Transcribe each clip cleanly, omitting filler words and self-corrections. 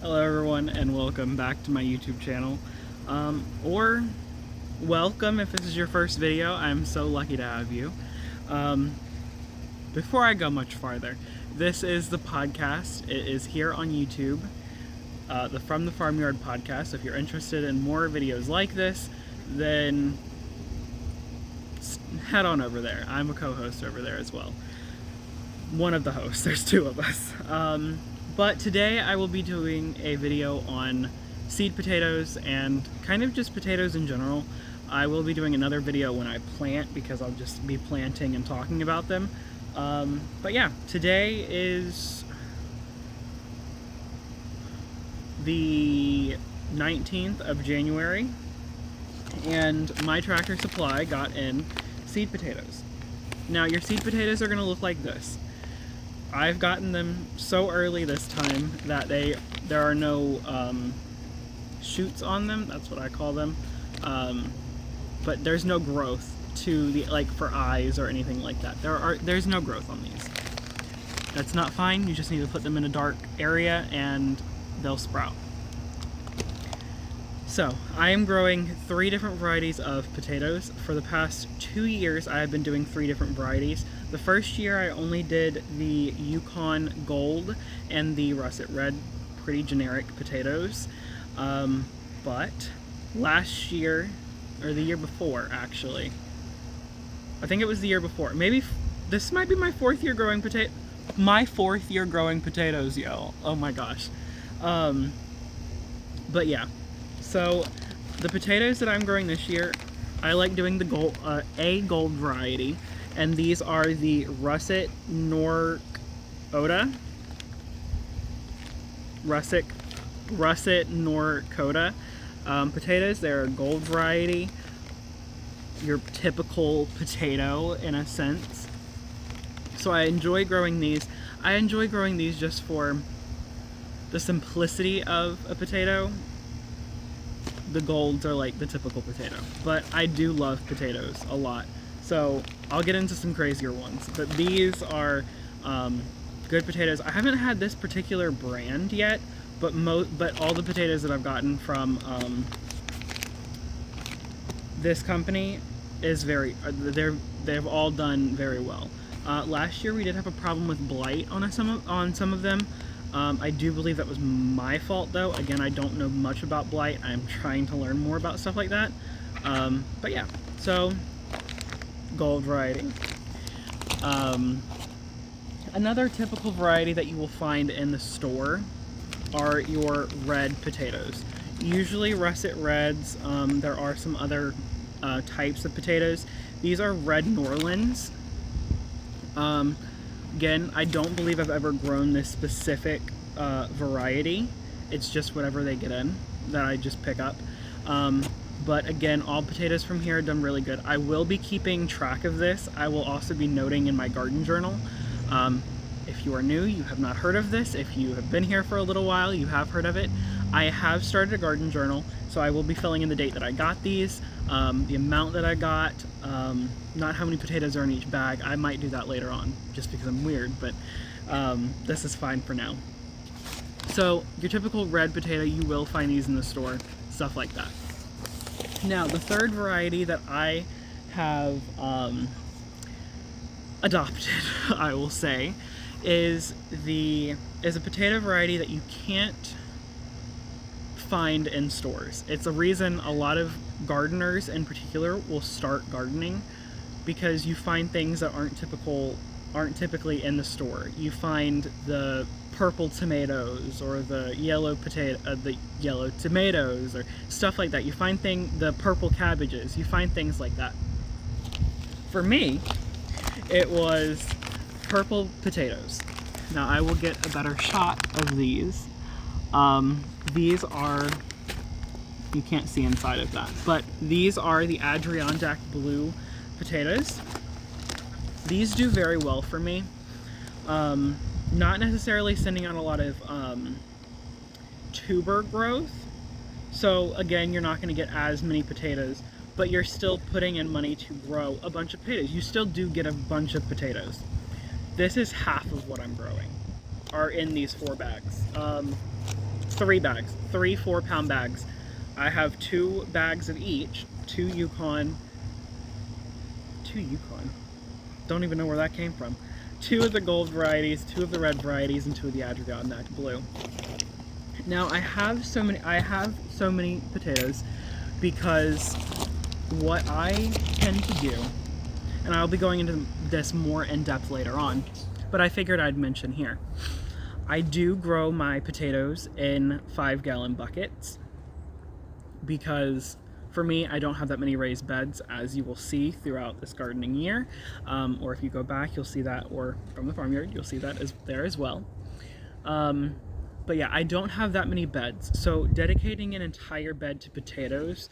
Hello everyone and welcome back to my YouTube channel. Or welcome if this is your first video. I'm so lucky to have you. Before I go much farther, this is the podcast. It is here on YouTube, the From the Farmyard podcast. If you're interested in more videos like this, then head on over there. I'm a co-host over there as well. One of the hosts, there's two of us. But today I will be doing a video on seed potatoes and kind of just potatoes in general. I will be doing another video when I plant because I'll just be planting and talking about them. But yeah, today is the 19th of January and my Tractor Supply got in seed potatoes. Now your seed potatoes are going to look like this. I've gotten them so early this time that there are no shoots on them. That's what I call them. But there's no growth to the for eyes or anything like that. There's no growth on these. That's not fine. You just need to put them in a dark area and they'll sprout. So I am growing 3 different varieties of potatoes. For the past 2 years, I have been doing 3 different varieties. The first year I only did the Yukon Gold and the Russet Red, pretty generic potatoes. But last year, or the year before actually, I think it was the year before, maybe this might be my 4th year growing potatoes, yo. Oh my gosh. But yeah, so the potatoes that I'm growing this year, I like doing the gold variety. And these are the Russet Norcoda. Russet Norcoda potatoes. They're a gold variety. Your typical potato in a sense. So I enjoy growing these. I enjoy growing these just for the simplicity of a potato. The golds are like the typical potato. But I do love potatoes a lot. So I'll get into some crazier ones, but these are good potatoes. I haven't had this particular brand yet, but all the potatoes that I've gotten from this company is they've all done very well. Last year we did have a problem with blight on some of them. I do believe that was my fault though. Again, I don't know much about blight. I'm trying to learn more about stuff like that. But yeah, so gold variety. Another typical variety that you will find in the store are your red potatoes. Usually russet reds. There are some other types of potatoes. These are red Norlands. Again, I don't believe I've ever grown this specific variety. It's just whatever they get in that I just pick up. But again, all potatoes from here are done really good. I will be keeping track of this. I will also be noting in my garden journal. If you are new, you have not heard of this. If you have been here for a little while, you have heard of it. I have started a garden journal, so I will be filling in the date that I got these, the amount that I got, not how many potatoes are in each bag. I might do that later on, just because I'm weird, but this is fine for now. So your typical red potato, you will find these in the store, stuff like that. Now, the third variety that I have adopted, I will say, is a potato variety that you can't find in stores. It's a reason a lot of gardeners in particular will start gardening, because you find things that aren't typically in the store. You find the purple tomatoes or the yellow tomatoes or stuff like that. You find the purple cabbages. You find things like that. For me, it was purple potatoes. Now I will get a better shot of these. These are, you can't see inside of that, but these are the Adirondack Blue potatoes. These do very well for me. Not necessarily sending out a lot of tuber growth. So again, you're not going to get as many potatoes, but you're still putting in money to grow a bunch of potatoes. You still do get a bunch of potatoes. This is half of what I'm growing, are in these 4 bags. 3 bags, 3 4-pound bags. I have 2 bags of each, 2 Yukon, don't even know where that came from. 2 of the gold varieties, 2 of the red varieties, and 2 of the Adirondack blue. Now I have so many potatoes because what I tend to do, and I'll be going into this more in depth later on, but I figured I'd mention here. I do grow my potatoes in 5-gallon buckets because for me, I don't have that many raised beds, as you will see throughout this gardening year. Or if you go back, you'll see that, or from the farmyard, you'll see that there as well. But yeah, I don't have that many beds. So dedicating an entire bed to potatoes,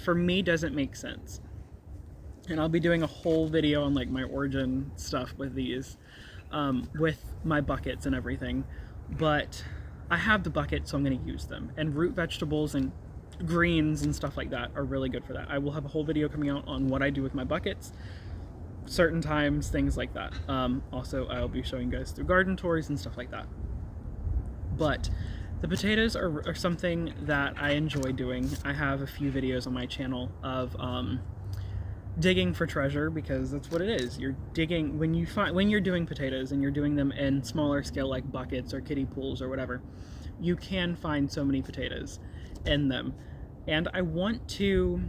for me, doesn't make sense. And I'll be doing a whole video on like my origin stuff with these, with my buckets and everything. But I have the bucket, so I'm going to use them. And root vegetables and greens and stuff like that are really good for that. I will have a whole video coming out on what I do with my buckets, certain times, things like that. Also, I'll be showing you guys through garden tours and stuff like that. But the potatoes are something that I enjoy doing. I have a few videos on my channel of digging for treasure, because that's what it is. You're digging when you're doing potatoes and you're doing them in smaller scale like buckets or kiddie pools or whatever. You can find so many potatoes in them, and I want to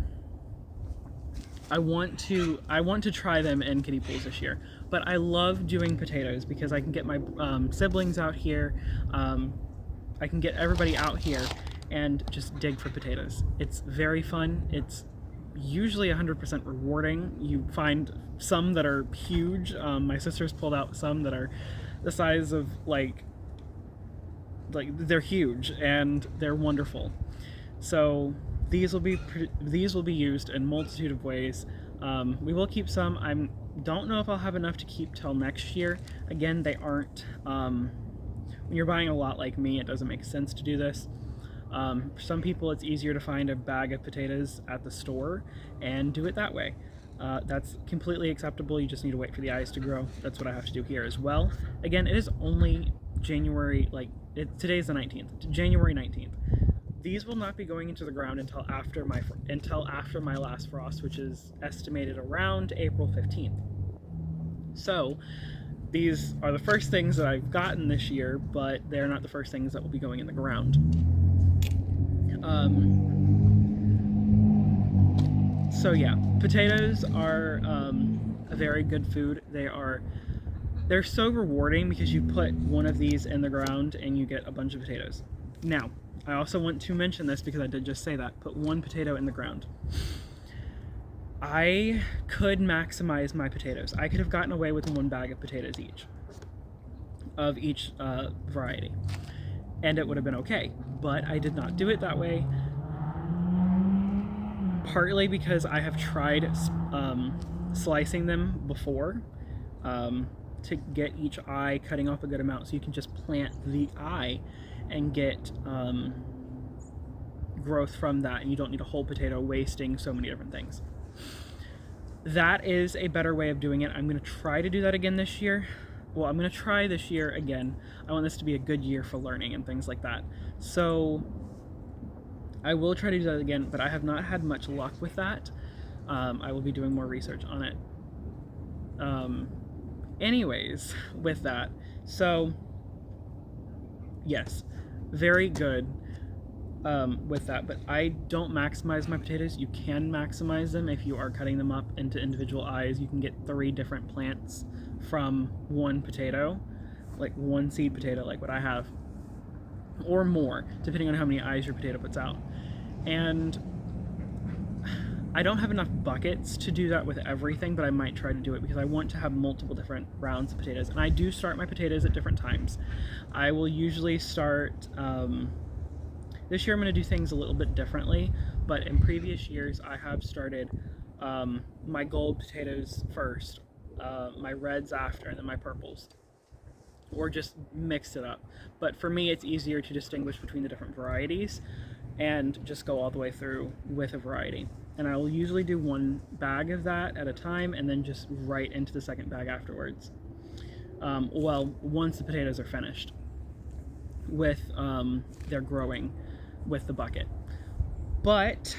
try them in kiddie pools this year. But I love doing potatoes because I can get my siblings out here, I can get everybody out here and just dig for potatoes. It's very fun. It's usually 100% rewarding. You find some that are huge. My sister's pulled out some that are the size of like they're huge and they're wonderful. So these will be used in a multitude of ways. We will keep some. I don't know if I'll have enough to keep till next year. Again, they aren't. When you're buying a lot like me, it doesn't make sense to do this. For some people, it's easier to find a bag of potatoes at the store and do it that way. That's completely acceptable. You just need to wait for the eyes to grow. That's what I have to do here as well. Again, it is only January, today's the 19th, January 19th. These will not be going into the ground until after my last frost, which is estimated around April 15th. So these are the first things that I've gotten this year, but they're not the first things that will be going in the ground. So yeah, potatoes are a very good food. They're so rewarding because you put one of these in the ground and you get a bunch of potatoes. Now, I also want to mention this because I did just say that. Put 1 potato in the ground. I could maximize my potatoes. I could have gotten away with 1 bag of potatoes of each variety, and it would have been okay. But I did not do it that way, partly because I have tried slicing them before to get each eye, cutting off a good amount so you can just plant the eye and get growth from that, and you don't need a whole potato wasting so many different things. That is a better way of doing it. I'm going to try to do that again this year. Well, I'm going to try this year again. I want this to be a good year for learning and things like that. So I will try to do that again, but I have not had much luck with that. I will be doing more research on it. Anyways, with that, so yes, very good with that, but I don't maximize my potatoes. You can maximize them if you are cutting them up into individual eyes. You can get 3 different plants from 1 potato, like 1 seed potato, like what I have, or more, depending on how many eyes your potato puts out. And I don't have enough buckets to do that with everything, but I might try to do it because I want to have multiple different rounds of potatoes. And I do start my potatoes at different times. I will usually start, this year I'm going to do things a little bit differently, but in previous years I have started my gold potatoes first, my reds after, and then my purples, or just mix it up. But for me, it's easier to distinguish between the different varieties and just go all the way through with a variety. And I will usually do 1 bag of that at a time and then just right into the second bag afterwards. Well, once the potatoes are finished. with their growing with the bucket. But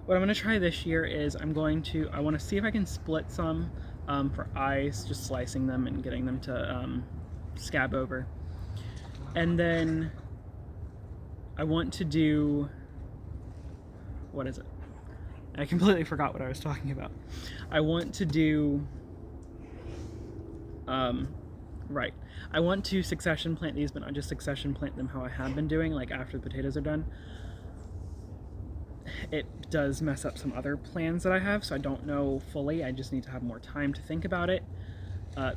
what I'm going to try this year is I want to see if I can split some for eyes, just slicing them and getting them to scab over. And then I want to do, what is it? I completely forgot what I was talking about. I want to do, right. I want to succession plant these, but not just succession plant them how I have been doing, like after the potatoes are done. It does mess up some other plans that I have, so I don't know fully. I just need to have more time to think about it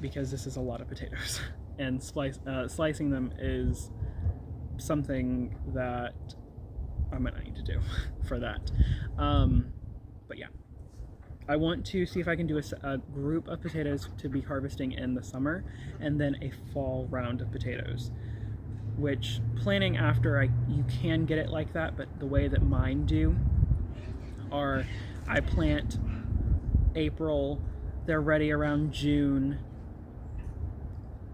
because this is a lot of potatoes. And slicing them is something that I might not need to do for that. But yeah, I want to see if I can do a group of potatoes to be harvesting in the summer, and then a fall round of potatoes. Which planning after you can get it like that, but the way that mine do are I plant April, they're ready around June,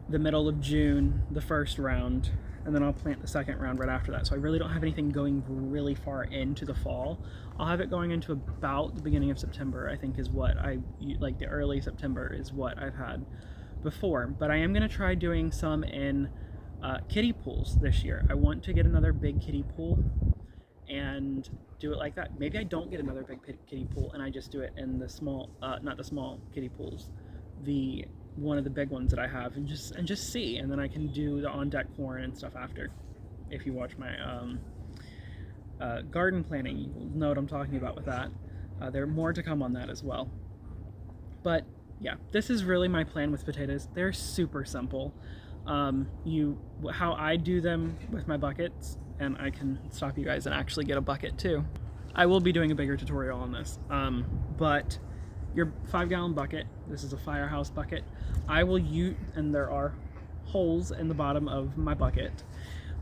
the middle of June, the first round, and then I'll plant the second round right after that. So I really don't have anything going really far into the fall. I'll have it going into about the beginning of September, I think is what like the early September is what I've had before. But I am going to try doing some in kiddie pools this year. I want to get another big kiddie pool and do it like that. Maybe I don't get another big kiddie pool and I just do it in the small, not the small kiddie pools, one of the big ones that I have, and just see, and then I can do the on deck corn and stuff after. If you watch my garden planning, you'll know what I'm talking about with that. There are more to come on that as well. But yeah, this is really my plan with potatoes. They're super simple. How I do them with my buckets, and I can stop you guys and actually get a bucket too. I will be doing a bigger tutorial on this, but your 5-gallon bucket, this is a firehouse bucket, I will use, and there are holes in the bottom of my bucket,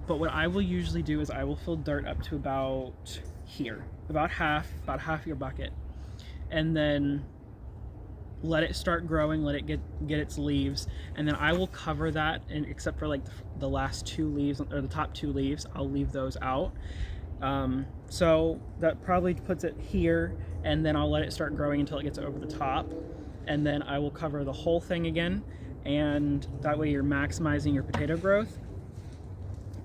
but what I will usually do is I will fill dirt up to about here, about half your bucket, and then let it start growing, let it get its leaves, and then I will cover that, and except for like the last 2 leaves, or the top 2 leaves, I'll leave those out. So that probably puts it here, and then I'll let it start growing until it gets over the top, and then I will cover the whole thing again, and that way you're maximizing your potato growth.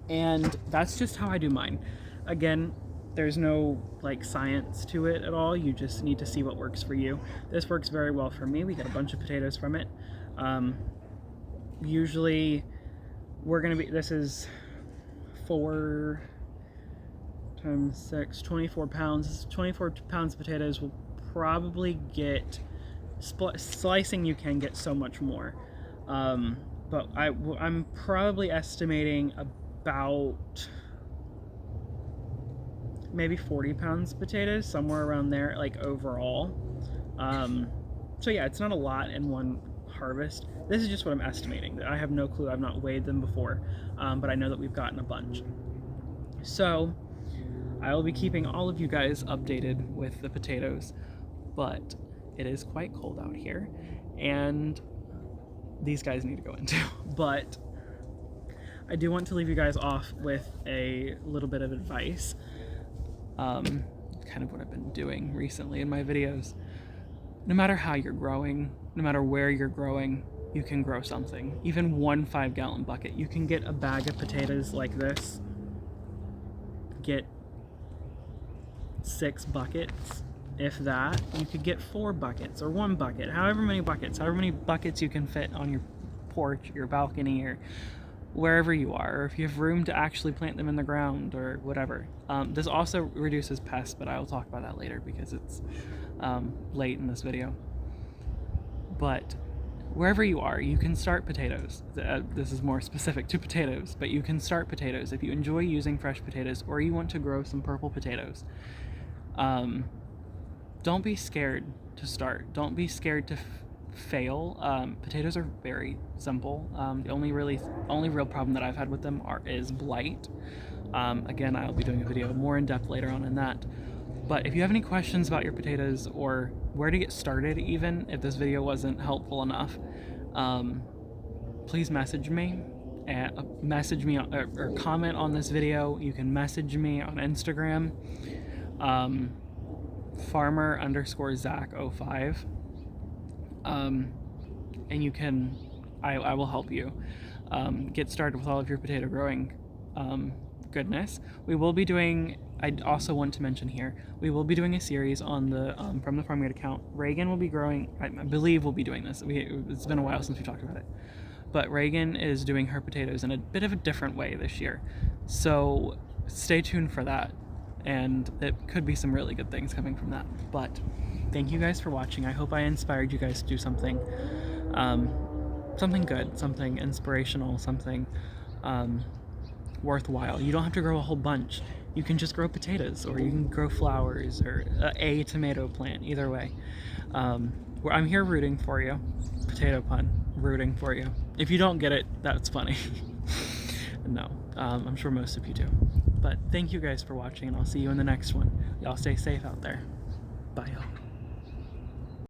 And that's just how I do mine. Again, there's no like science to it at all. You just need to see what works for you. This works very well for me. We get a bunch of potatoes from it. Usually this is 4 times 6, 24 pounds. 24 pounds of potatoes will probably get, slicing you can get so much more. But I'm probably estimating about maybe 40 pounds of potatoes, somewhere around there, like overall. So yeah, it's not a lot in one harvest. This is just what I'm estimating. I have no clue. I've not weighed them before, but I know that we've gotten a bunch. So I will be keeping all of you guys updated with the potatoes, but it is quite cold out here, and these guys need to go in too. But I do want to leave you guys off with a little bit of advice. Kind of what I've been doing recently in my videos. No matter how you're growing, no matter where you're growing, you can grow something. Even one 5-gallon bucket. You can get a bag of potatoes like this. Get 6 buckets, if that. You could get 4 buckets or 1 bucket, however many buckets you can fit on your porch, your balcony, or wherever you are, or if you have room to actually plant them in the ground or whatever. This also reduces pests, but I will talk about that later because it's late in this video. But wherever you are, you can start potatoes. This is more specific to potatoes, but you can start potatoes if you enjoy using fresh potatoes or you want to grow some purple potatoes. Don't be scared to start. Don't be scared to fail. Potatoes are very simple. The only real problem that I've had with them is blight. Again, I'll be doing a video more in depth later on in that. But if you have any questions about your potatoes or where to get started, even if this video wasn't helpful enough, please message me. message me or comment on this video. You can message me on Instagram, farmer_Zach05, and you can, I will help you get started with all of your potato growing goodness. We will be doing, I also want to mention here, we will be doing a series on the from the Farm Gate account. Reagan will be growing, I believe we'll be doing this. It's been a while since we talked about it. But Reagan is doing her potatoes in a bit of a different way this year. So stay tuned for that. And it could be some really good things coming from that. But thank you guys for watching. I hope I inspired you guys to do something something good, something inspirational, something worthwhile. You don't have to grow a whole bunch. You can just grow potatoes, or you can grow flowers, or a tomato plant, either way. I'm here rooting for you. Potato pun, rooting for you. If you don't get it, that's funny. No, I'm sure most of you do. But thank you guys for watching, and I'll see you in the next one. Y'all stay safe out there. Bye, y'all.